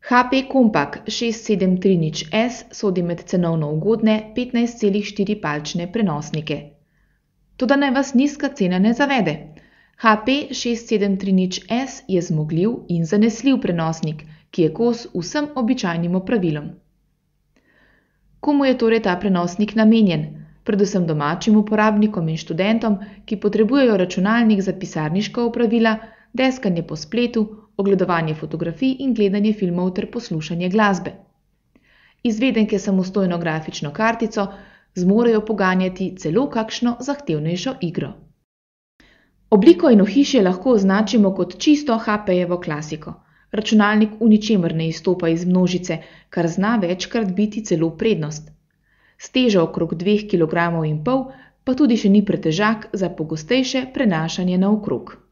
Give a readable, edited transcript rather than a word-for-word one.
HP Compaq 6730S sodi med cenovno ugodne 15,4-palčne prenosnike. Toda naj vas nizka cena ne zavede. HP 6730S je zmogljiv in zanesljiv prenosnik, ki je kos vsem običajnim opravilom. Komu je torej ta prenosnik namenjen? Predvsem domačim uporabnikom in študentom, ki potrebujejo računalnik za pisarniška opravila, deskanje po spletu, ogledovanje fotografij in gledanje filmov ter poslušanje glasbe. Izvedenke s samostojno grafično kartico zmorejo poganjati celo kakšno zahtevnejšo igro. Obliko in ohišje lahko označimo kot čisto HP-jevo klasiko. Računalnik v ničemer ne izstopa iz množice, kar zna večkrat biti celo prednost. S težo okrog 2,5 kg pa tudi še ni pretežak za pogostejše prenašanje naokrog.